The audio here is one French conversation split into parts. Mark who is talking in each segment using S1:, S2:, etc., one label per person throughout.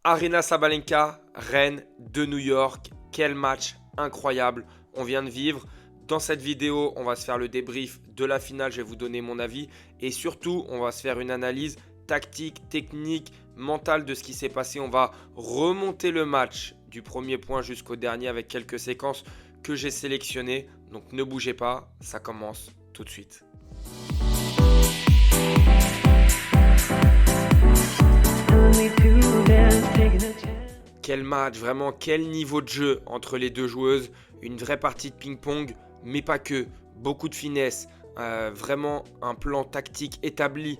S1: Aryna Sabalenka, reine de New York. Quel match incroyable on vient de vivre. Dans cette vidéo, on va se faire le débrief de la finale. Je vais vous donner mon avis. Et surtout, on va se faire une analyse tactique, technique, mentale de ce qui s'est passé. On va remonter le match du premier point jusqu'au dernier avec quelques séquences que j'ai sélectionnées. Donc ne bougez pas, ça commence tout de suite. Quel match, vraiment quel niveau de jeu entre les deux joueuses. Une vraie partie de ping-pong, mais pas que. Beaucoup de finesse, vraiment un plan tactique établi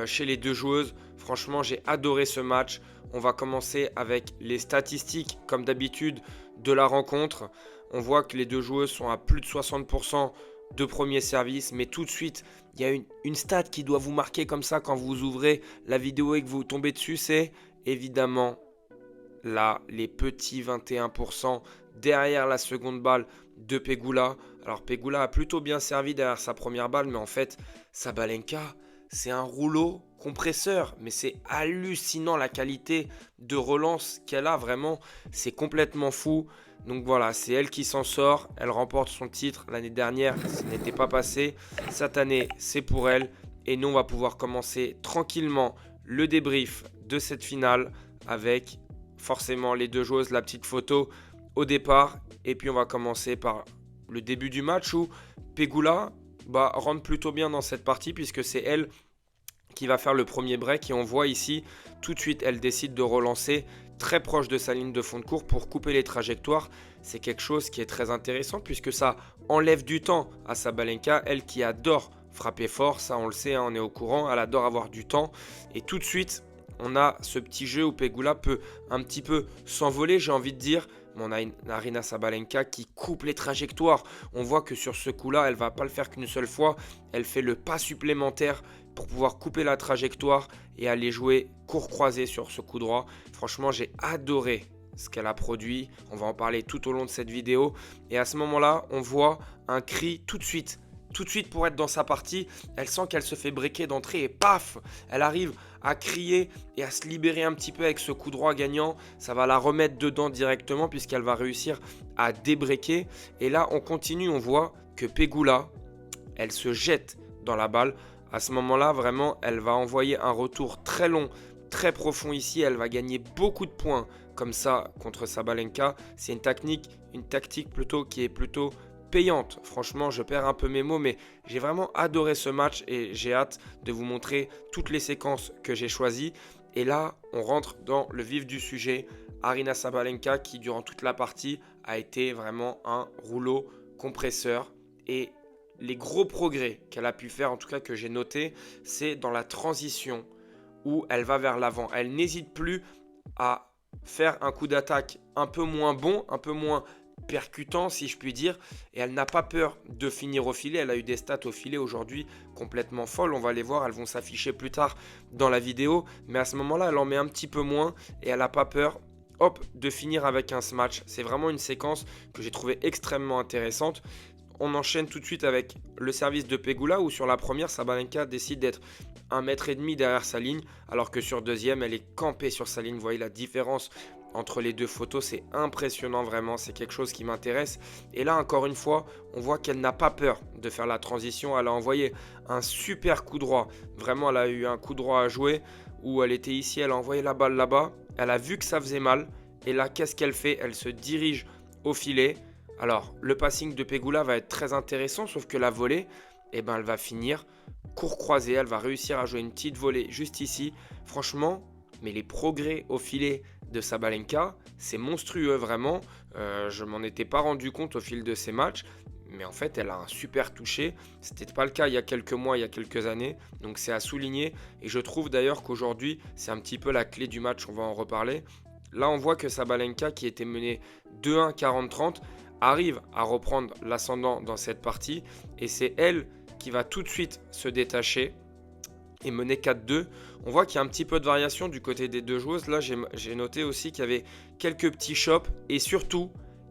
S1: chez les deux joueuses. Franchement, j'ai adoré ce match. On va commencer avec les statistiques, comme d'habitude, de la rencontre. On voit que les deux joueuses sont à plus de 60% de premier service, mais tout de suite, il y a une stat qui doit vous marquer comme ça quand vous ouvrez la vidéo et que vous tombez dessus, c'est évidemment là, les petits 21% derrière la seconde balle de Pegula. Alors Pegula a plutôt bien servi derrière sa première balle, mais en fait, Sabalenka, c'est un rouleau compresseur. Mais c'est hallucinant la qualité de relance qu'elle a, vraiment, c'est complètement fou. Donc voilà, c'est elle qui s'en sort, elle remporte son titre. L'année dernière, ce n'était pas passé. Cette année, c'est pour elle. Et nous, on va pouvoir commencer tranquillement le débrief de cette finale avec forcément les deux joueuses, la petite photo au départ. Et puis on va commencer par le début du match où Pegula rentre plutôt bien dans cette partie puisque c'est elle qui va faire le premier break. Et on voit ici tout de suite, elle décide de relancer très proche de sa ligne de fond de court pour couper les trajectoires. C'est quelque chose qui est très intéressant puisque ça enlève du temps à Sabalenka, elle qui adore frapper fort, ça on le sait, on est au courant, elle adore avoir du temps. Et tout de suite, on a ce petit jeu où Pegula peut un petit peu s'envoler, j'ai envie de dire. Mais on a une Aryna Sabalenka qui coupe les trajectoires. On voit que sur ce coup-là, elle ne va pas le faire qu'une seule fois. Elle fait le pas supplémentaire pour pouvoir couper la trajectoire et aller jouer court croisé sur ce coup droit. Franchement, j'ai adoré ce qu'elle a produit. On va en parler tout au long de cette vidéo. Et à ce moment-là, on voit un cri tout de suite pour être dans sa partie. Elle sent qu'elle se fait breaker d'entrée et paf, elle arrive à crier et à se libérer un petit peu avec ce coup droit gagnant. Ça va la remettre dedans directement puisqu'elle va réussir à débreaker. Et là, on continue, on voit que Pegula, elle se jette dans la balle. À ce moment-là, vraiment, elle va envoyer un retour très long, très profond ici. Elle va gagner beaucoup de points comme ça contre Sabalenka. C'est une tactique plutôt qui est plutôt payante. Franchement, je perds un peu mes mots, mais j'ai vraiment adoré ce match et j'ai hâte de vous montrer toutes les séquences que j'ai choisies. Et là, on rentre dans le vif du sujet. Aryna Sabalenka qui, durant toute la partie, a été vraiment un rouleau compresseur. Et les gros progrès qu'elle a pu faire, en tout cas que j'ai noté, c'est dans la transition où elle va vers l'avant. Elle n'hésite plus à faire un coup d'attaque un peu moins bon, un peu moins percutant si je puis dire, et elle n'a pas peur de finir au filet. Elle a eu des stats au filet aujourd'hui complètement folles, on va les voir, elles vont s'afficher plus tard dans la vidéo, mais à ce moment là elle en met un petit peu moins et elle n'a pas peur de finir avec un smash. C'est vraiment une séquence que j'ai trouvé extrêmement intéressante. On enchaîne tout de suite avec le service de Pegula où sur la première, Sabalenka décide d'être 1,5 m derrière sa ligne alors que sur deuxième, elle est campée sur sa ligne. Vous voyez la différence entre les deux photos, c'est impressionnant vraiment, c'est quelque chose qui m'intéresse. Et là, encore une fois, on voit qu'elle n'a pas peur de faire la transition. Elle a envoyé un super coup droit. Vraiment, elle a eu un coup droit à jouer où elle était ici, elle a envoyé la balle là-bas. Elle a vu que ça faisait mal. Et là, qu'est-ce qu'elle fait? Elle se dirige au filet. Alors, le passing de Pegula va être très intéressant, sauf que la volée, elle va finir court croisé. Elle va réussir à jouer une petite volée juste ici. Franchement, mais les progrès au filet de Sabalenka, c'est monstrueux vraiment. Je m'en étais pas rendu compte au fil de ces matchs, mais en fait, elle a un super toucher. C'était pas le cas il y a quelques mois, il y a quelques années, donc c'est à souligner. Et je trouve d'ailleurs qu'aujourd'hui, c'est un petit peu la clé du match, on va en reparler. Là, on voit que Sabalenka, qui était menée 2-1, 40-30, arrive à reprendre l'ascendant dans cette partie, et c'est elle qui va tout de suite se détacher et mener 4-2. On voit qu'il y a un petit peu de variation du côté des deux joueuses. Là, j'ai noté aussi qu'il y avait quelques petits chops et surtout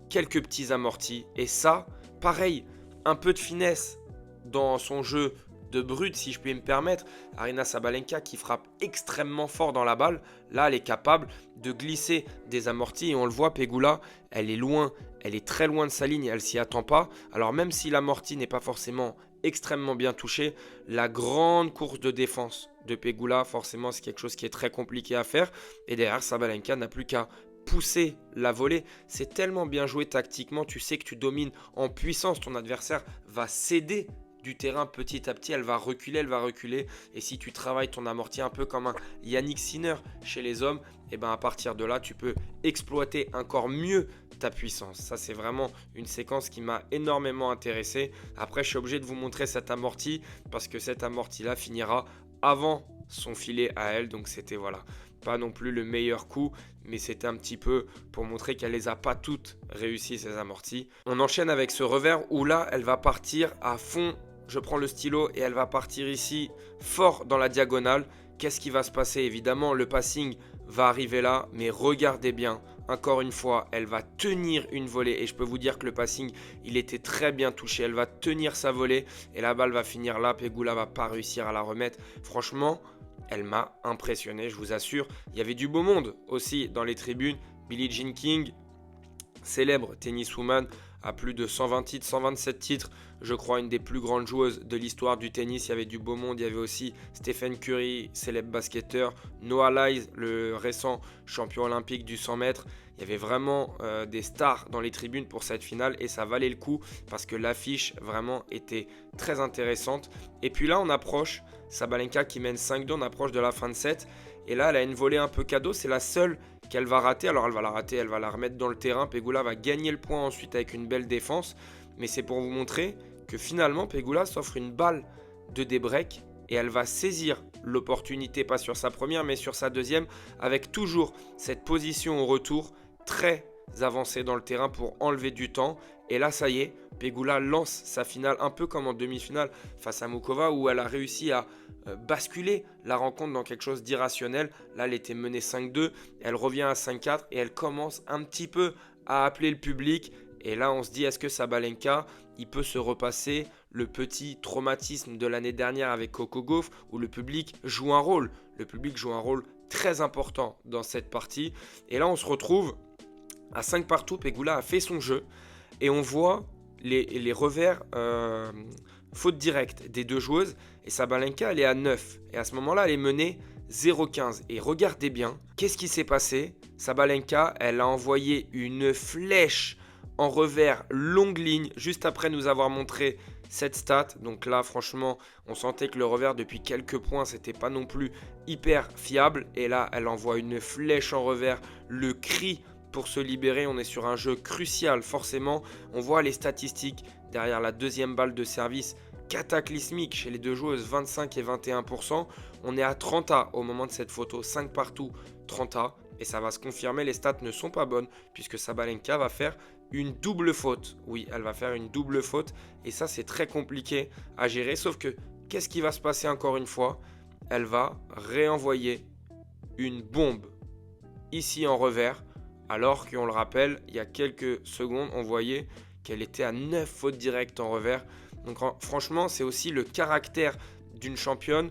S1: quelques petits amortis. Et ça, pareil, un peu de finesse dans son jeu de brute, si je puis me permettre. Aryna Sabalenka qui frappe extrêmement fort dans la balle. Là, elle est capable de glisser des amortis et on le voit, Pegula, elle est loin, elle est très loin de sa ligne, elle s'y attend pas. Alors même si l'amorti n'est pas forcément extrêmement bien touché, la grande course de défense de Pegula, forcément, c'est quelque chose qui est très compliqué à faire. Et derrière, Sabalenka n'a plus qu'à pousser la volée. C'est tellement bien joué tactiquement, tu sais que tu domines en puissance, ton adversaire va céder du terrain petit à petit, elle va reculer, et si tu travailles ton amorti un peu comme un Yannick Sinner chez les hommes, et ben à partir de là, tu peux exploiter encore mieux ta puissance. Ça, c'est vraiment une séquence qui m'a énormément intéressé. Après, je suis obligé de vous montrer cet amorti parce que cet amorti-là finira avant son filet à elle, donc c'était voilà, pas non plus le meilleur coup, mais c'était un petit peu pour montrer qu'elle les a pas toutes réussies ces amortis. On enchaîne avec ce revers où là, elle va partir à fond. Je prends le stylo et elle va partir ici fort dans la diagonale. Qu'est-ce qui va se passer? Évidemment, le passing va arriver là, mais regardez bien. Encore une fois, elle va tenir une volée et je peux vous dire que le passing, il était très bien touché. Elle va tenir sa volée et la balle va finir là. Pegula va pas réussir à la remettre. Franchement, elle m'a impressionné, je vous assure. Il y avait du beau monde aussi dans les tribunes. Billie Jean King, célèbre tenniswoman, à plus de 120 titres, 127 titres, je crois une des plus grandes joueuses de l'histoire du tennis. Il y avait du beau monde, il y avait aussi Stephen Curry, célèbre basketteur, Noah Lyles, le récent champion olympique du 100 mètres. Il y avait vraiment des stars dans les tribunes pour cette finale et ça valait le coup parce que l'affiche vraiment était très intéressante. Et puis là, on approche, Sabalenka qui mène 5-2, on approche de la fin de set. Et là, elle a une volée un peu cadeau, c'est la seule qu'elle va rater. Alors elle va la rater, elle va la remettre dans le terrain. Pegula va gagner le point ensuite avec une belle défense. Mais c'est pour vous montrer que finalement, Pegula s'offre une balle de débreak et elle va saisir l'opportunité, pas sur sa première, mais sur sa deuxième, avec toujours cette position au retour très avancée dans le terrain pour enlever du temps. Et là, ça y est, Pegula lance sa finale un peu comme en demi-finale face à Muchova où elle a réussi à basculer la rencontre dans quelque chose d'irrationnel. Là, elle était menée 5-2, elle revient à 5-4 et elle commence un petit peu à appeler le public. Et là, on se dit, est-ce que Sabalenka, il peut se repasser le petit traumatisme de l'année dernière avec Coco Gauff où le public joue un rôle. Le public joue un rôle très important dans cette partie. Et là, on se retrouve à 5 partout. Pegula a fait son jeu et on voit les revers faute directe des deux joueuses. Et Sabalenka, elle est à 9. Et à ce moment-là, elle est menée 0-15. Et regardez bien, qu'est-ce qui s'est passé? Sabalenka, elle a envoyé une flèche en revers longue ligne juste après nous avoir montré cette stat. Donc là, franchement, on sentait que le revers depuis quelques points, c'était pas non plus hyper fiable. Et là, elle envoie une flèche en revers, le cri pour se libérer. On est sur un jeu crucial, forcément. On voit les statistiques derrière la deuxième balle de service cataclysmique chez les deux joueuses, 25 et 21%. On est à 30A au moment de cette photo, 5 partout, 30A. Et ça va se confirmer, les stats ne sont pas bonnes puisque Sabalenka va faire une double faute. Oui, elle va faire une double faute et ça, c'est très compliqué à gérer. Sauf que, qu'est-ce qui va se passer encore une fois? Elle va réenvoyer une bombe ici en revers alors qu'on le rappelle, il y a quelques secondes, on voyait qu'elle était à 9 fautes directes en revers. Donc franchement, c'est aussi le caractère d'une championne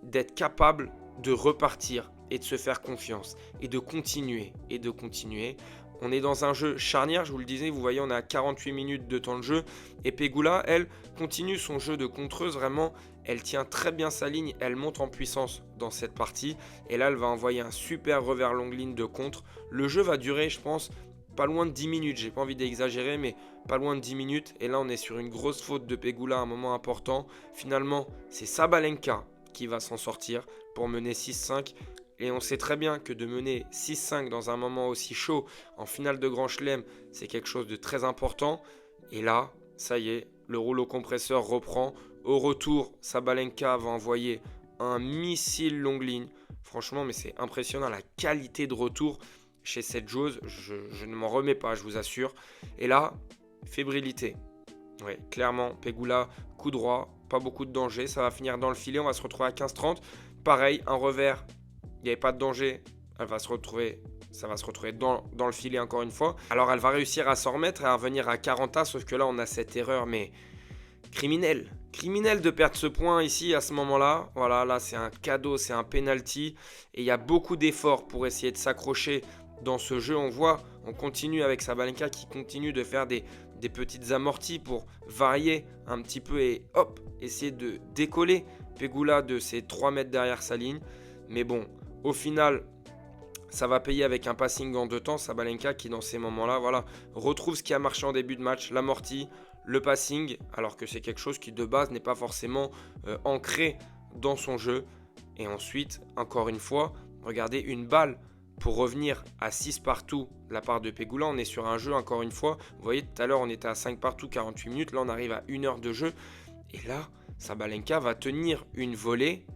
S1: d'être capable de repartir et de se faire confiance et de continuer et de continuer. On est dans un jeu charnière, je vous le disais, vous voyez, on est à 48 minutes de temps de jeu. Et Pegula, elle, continue son jeu de contreuse, vraiment, elle tient très bien sa ligne, elle monte en puissance dans cette partie. Et là, elle va envoyer un super revers longue ligne de contre. Le jeu va durer, je pense, pas loin de 10 minutes, j'ai pas envie d'exagérer, mais pas loin de 10 minutes. Et là, on est sur une grosse faute de Pegula à un moment important. Finalement, c'est Sabalenka qui va s'en sortir pour mener 6-5. Et on sait très bien que de mener 6-5 dans un moment aussi chaud en finale de Grand Chelem, c'est quelque chose de très important. Et là, ça y est, le rouleau compresseur reprend. Au retour, Sabalenka va envoyer un missile longue ligne. Franchement, mais c'est impressionnant la qualité de retour chez cette joueuse. Je ne m'en remets pas, je vous assure. Et là, fébrilité. Oui, clairement, Pegula, coup droit, pas beaucoup de danger. Ça va finir dans le filet, on va se retrouver à 15-30. Pareil, un revers. Il n'y avait pas de danger, ça va se retrouver dans le filet encore une fois. Alors elle va réussir à s'en remettre et à revenir à 40A, sauf que là on a cette erreur mais criminelle Criminel de perdre ce point ici à ce moment-là. Voilà, là c'est un cadeau, c'est un penalty. Et il y a beaucoup d'efforts pour essayer de s'accrocher dans ce jeu. On continue avec Sabalenka qui continue de faire des petites amorties pour varier un petit peu et hop, essayer de décoller Pegula de ses 3 mètres derrière sa ligne. Mais bon, au final, ça va payer avec un passing en 2 temps. Sabalenka qui dans ces moments-là, voilà, retrouve ce qui a marché en début de match, l'amorti, le passing, alors que c'est quelque chose qui de base n'est pas forcément ancré dans son jeu. Et ensuite, encore une fois, regardez une balle pour revenir à 6 partout de la part de Pegula. On est sur un jeu, encore une fois, vous voyez tout à l'heure on était à 5 partout, 48 minutes, là on arrive à 1 heure de jeu. Et là, Sabalenka va tenir une volée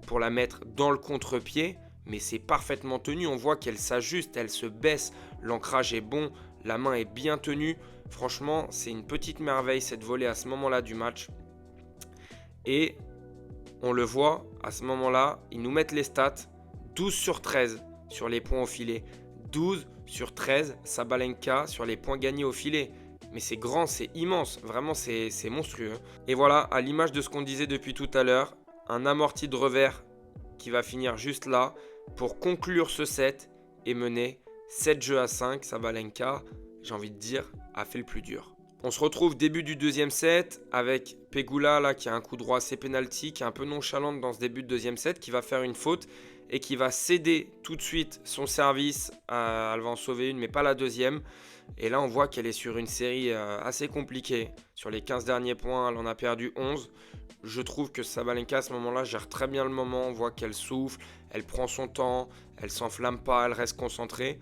S1: pour la mettre dans le contre-pied, mais c'est parfaitement tenu, on voit qu'elle s'ajuste, elle se baisse, l'ancrage est bon, la main est bien tenue. Franchement, c'est une petite merveille cette volée à ce moment-là du match. Et on le voit, à ce moment-là, ils nous mettent les stats. 12 sur 13 sur les points au filet. 12 sur 13, Sabalenka sur les points gagnés au filet. Mais c'est grand, c'est immense. Vraiment, c'est monstrueux. Et voilà, à l'image de ce qu'on disait depuis tout à l'heure, un amorti de revers qui va finir juste là pour conclure ce set et mener 7 jeux à 5. Sabalenka, j'ai envie de dire, a fait le plus dur. On se retrouve début du deuxième set avec Pegula là, qui a un coup droit assez penalty, qui est un peu nonchalante dans ce début de deuxième set, qui va faire une faute et qui va céder tout de suite son service. Elle va en sauver une, mais pas la deuxième. Et là, on voit qu'elle est sur une série assez compliquée. Sur les 15 derniers points, elle en a perdu 11. Je trouve que Sabalenka, à ce moment-là, gère très bien le moment. On voit qu'elle souffle, elle prend son temps, elle s'enflamme pas, elle reste concentrée.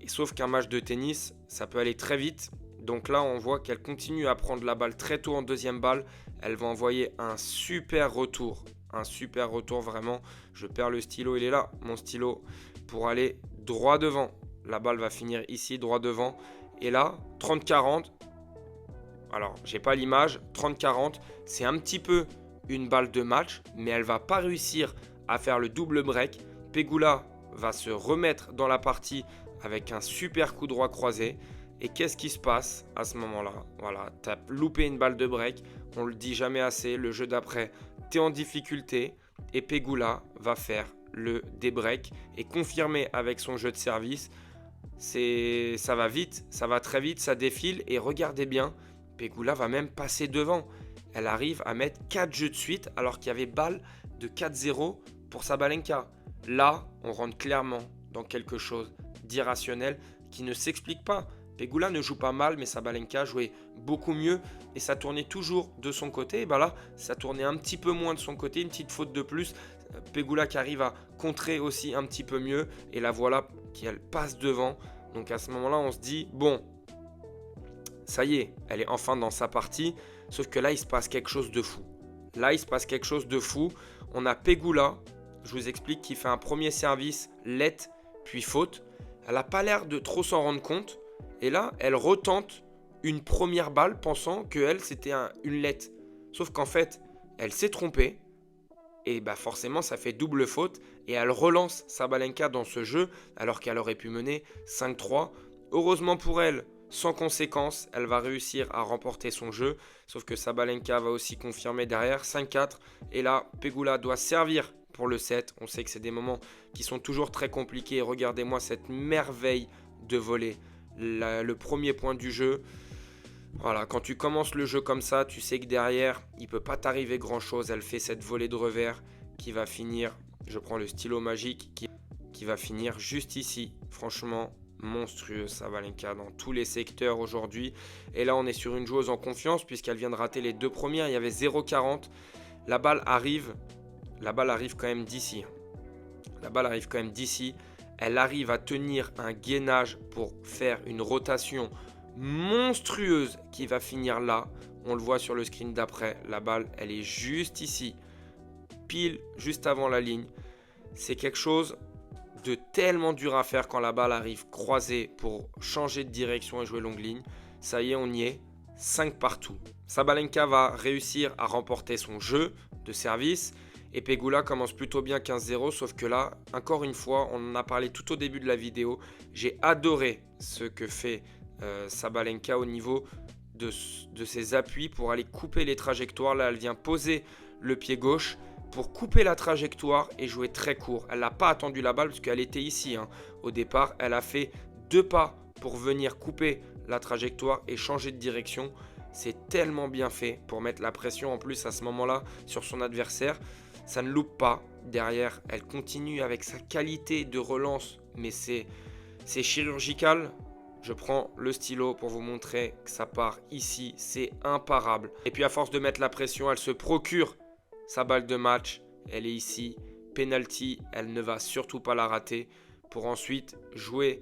S1: Et sauf qu'un match de tennis, ça peut aller très vite. Donc là, on voit qu'elle continue à prendre la balle très tôt en deuxième balle. Elle va envoyer un super retour. Un super retour, vraiment. Je perds le stylo, il est là, mon stylo, pour aller droit devant. La balle va finir ici, droit devant. Et là, 30-40. Alors, j'ai pas l'image. 30-40, c'est un petit peu une balle de match, mais elle va pas réussir à faire le double break. Pegula va se remettre dans la partie avec un super coup droit croisé. Et qu'est-ce qui se passe à ce moment-là? Voilà, tu as loupé une balle de break. On le dit jamais assez. Le jeu d'après, tu es en difficulté. Et Pegula va faire le débreak et confirmer avec son jeu de service. Ça va vite, ça va très vite, ça défile. Et regardez bien, Pegula va même passer devant. Elle arrive à mettre 4 jeux de suite alors qu'il y avait balle de 4-0 pour Sabalenka. Là, on rentre clairement dans quelque chose d'irrationnel qui ne s'explique pas. Pegula ne joue pas mal, mais Sabalenka jouait beaucoup mieux et ça tournait toujours de son côté. Et ben là, ça tournait un petit peu moins de son côté, une petite faute de plus. Pegula qui arrive à contrer aussi un petit peu mieux et la voilà qui elle passe devant. Donc à ce moment-là, on se dit, bon, ça y est, elle est enfin dans sa partie. Sauf que là, il se passe quelque chose de fou. Là, il se passe quelque chose de fou. On a Pegula, je vous explique, qui fait un premier service, let, puis faute. Elle n'a pas l'air de trop s'en rendre compte. Et là, elle retente une première balle pensant que elle c'était une let. Sauf qu'en fait, elle s'est trompée. Et bah forcément, ça fait double faute. Et elle relance Sabalenka dans ce jeu alors qu'elle aurait pu mener 5-3. Heureusement pour elle, sans conséquence, elle va réussir à remporter son jeu. Sauf que Sabalenka va aussi confirmer derrière 5-4. Et là, Pegula doit servir pour le set. On sait que c'est des moments qui sont toujours très compliqués. Regardez-moi cette merveille de volée. Le premier point du jeu. Voilà, quand tu commences le jeu comme ça, tu sais que derrière, il ne peut pas t'arriver grand chose. Elle fait cette volée de revers qui va finir, je prends le stylo magique, qui va finir juste ici. Franchement, monstrueux Sabalenka dans tous les secteurs aujourd'hui. Et là, on est sur une joueuse en confiance puisqu'elle vient de rater les 2 premières. Il y avait 0,40. La balle arrive quand même d'ici. Elle arrive à tenir un gainage pour faire une rotation monstrueuse qui va finir là. On le voit sur le screen d'après. La balle, elle est juste ici, pile juste avant la ligne. C'est quelque chose de tellement dur à faire quand la balle arrive croisée pour changer de direction et jouer longue ligne. Ça y est, on y est. 5 partout. Sabalenka va réussir à remporter son jeu de service. Et Pegula commence plutôt bien 15-0, sauf que là, encore une fois, on en a parlé tout au début de la vidéo. J'ai adoré ce que fait Sabalenka au niveau de ses appuis pour aller couper les trajectoires. Là, elle vient poser le pied gauche pour couper la trajectoire et jouer très court. Elle n'a pas attendu la balle parce qu'elle était ici. Au départ, elle a fait 2 pas pour venir couper la trajectoire et changer de direction. C'est tellement bien fait pour mettre la pression en plus à ce moment-là sur son adversaire. Ça ne loupe pas. Derrière, elle continue avec sa qualité de relance, mais c'est chirurgical. Je prends le stylo pour vous montrer que ça part ici. C'est imparable. Et puis à force de mettre la pression, elle se procure sa balle de match. Elle est ici. Penalty, elle ne va surtout pas la rater pour ensuite jouer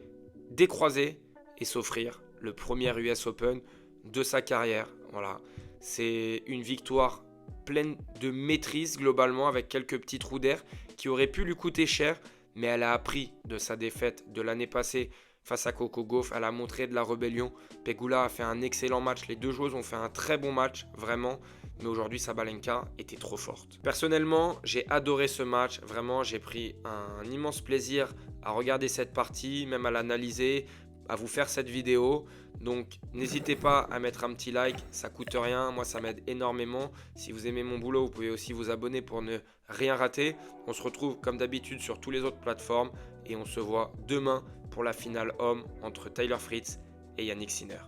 S1: décroisé et s'offrir le premier US Open de sa carrière. Voilà, c'est une victoire pleine de maîtrise globalement avec quelques petits trous d'air qui auraient pu lui coûter cher, mais elle a appris de sa défaite de l'année passée face à Coco Gauff. Elle a montré de la rébellion. Pegula a fait un excellent match. Les deux joueuses ont fait un très bon match, vraiment. Mais aujourd'hui, Sabalenka était trop forte. Personnellement, j'ai adoré ce match. Vraiment, j'ai pris un immense plaisir à regarder cette partie, même à l'analyser, à vous faire cette vidéo. Donc n'hésitez pas à mettre un petit like, ça coûte rien, moi ça m'aide énormément. Si vous aimez mon boulot, vous pouvez aussi vous abonner pour ne rien rater. On se retrouve comme d'habitude sur toutes les autres plateformes et on se voit demain pour la finale homme entre Tyler Fritz et Yannick Sinner.